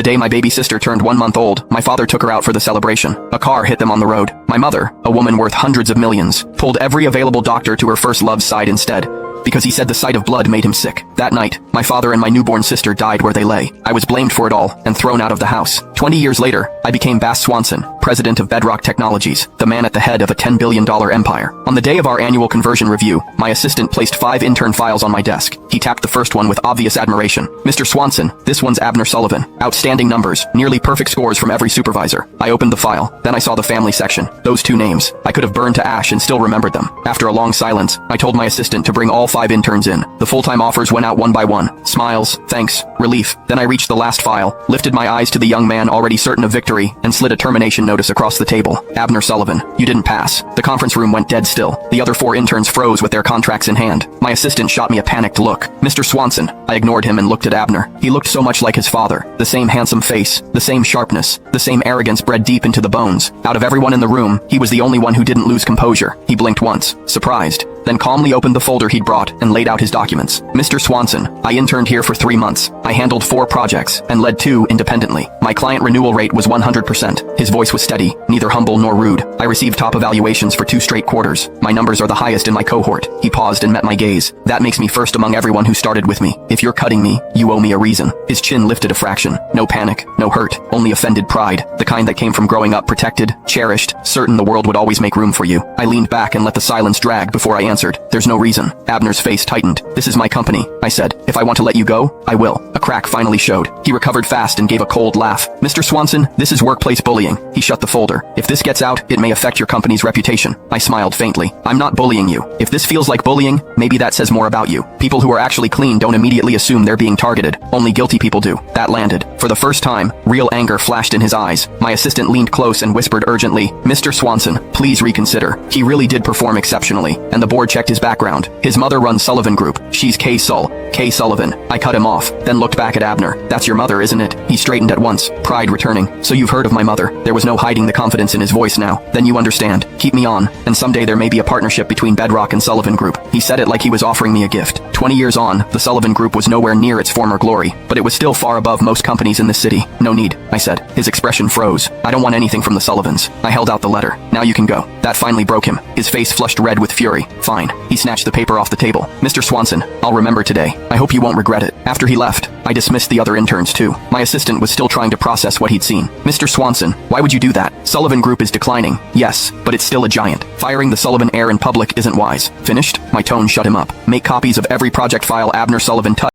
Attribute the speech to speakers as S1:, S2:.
S1: The day my baby sister turned 1 month old, my father took her out for the celebration. A car hit them on the road. My mother, a woman worth hundreds of millions, pulled every available doctor to her first love's side instead, because he said the sight of blood made him sick. That night, my father and my newborn sister died where they lay. I was blamed for it all and thrown out of the house. 20 years later, I became Bass Swanson, president of Bedrock Technologies, the man at the head of a $10 billion empire. On the day of our annual conversion review, my assistant placed 5 intern files on my desk. He tapped the first one with obvious admiration. "Mr. Swanson, this one's Abner Sullivan. Outstanding numbers, nearly perfect scores from every supervisor." I opened the file, then I saw the family section. Those 2 names, I could have burned to ash and still remembered them. After a long silence, I told my assistant to bring all 5 interns in. The full-time offers went out one by one. Smiles, thanks, relief. Then I reached the last file, lifted my eyes to the young man already certain of victory, and slid a termination notice across the table. "Abner Sullivan, you didn't pass." The conference room went dead still. The other 4 interns froze with their contracts in hand. My assistant shot me a panicked look. "Mr. Swanson." I ignored him and looked at Abner. He looked so much like his father. The same handsome face, the same sharpness, the same arrogance bred deep into the bones. Out of everyone in the room, he was the only one who didn't lose composure. He blinked once, surprised, then calmly opened the folder he'd brought and laid out his documents. "Mr. Swanson, I interned here for 3 months. I handled 4 projects and led 2 independently. My client renewal rate was 100%. His voice was steady, neither humble nor rude. I received top evaluations for 2 straight quarters. My numbers are the highest in my cohort." He paused and met my gaze. "That makes me first among everyone who started with me. If you're cutting me, you owe me a reason." His chin lifted a fraction. No panic, no hurt, only offended pride. The kind that came from growing up protected, cherished, certain the world would always make room for you. I leaned back and let the silence drag before I answered. "There's no reason." Abner's face tightened. "This is my company," I said. "If I want to let you go, I will." A crack finally showed. He recovered fast and gave a cold laugh. "Mr. Swanson, this is workplace bullying." He shut the folder. "If this gets out, it may affect your company's reputation." I smiled faintly. "I'm not bullying you. If this feels like bullying, maybe that says more about you. People who are actually clean don't immediately assume they're being targeted. Only guilty people do." That landed. For the first time, real anger flashed in his eyes. My assistant leaned close and whispered urgently, "Mr. Swanson, please reconsider. He really did perform exceptionally." And the board checked his background. His mother runs Sullivan Group. She's Kay Sullivan. I cut him off, then looked back at Abner. "That's your mother, isn't it?" He straightened at once, pride returning. "So you've heard of my mother." There was no hiding the confidence in his voice now. "Then you understand. Keep me on, and someday there may be a partnership between Bedrock and Sullivan Group." He said it like he was offering me a gift. 20 years on, the Sullivan Group was nowhere near its former glory, but it was still far above most companies in this city. "No need," I said. His expression froze. "I don't want anything from the Sullivans." I held out the letter. "Now you can go." That finally broke him. His face flushed red with fury. "Fine." He snatched the paper off the table. "Mr. Swanson, I'll remember today. I hope you won't regret it." After he left, I dismissed the other interns too. My assistant was still trying to process what he'd seen. "Mr. Swanson, why would you do that? Sullivan Group is declining. Yes, but it's still a giant. Firing the Sullivan heir in public isn't wise." "Finished?" My tone shut him up. "Make copies of every project file Abner Sullivan touched."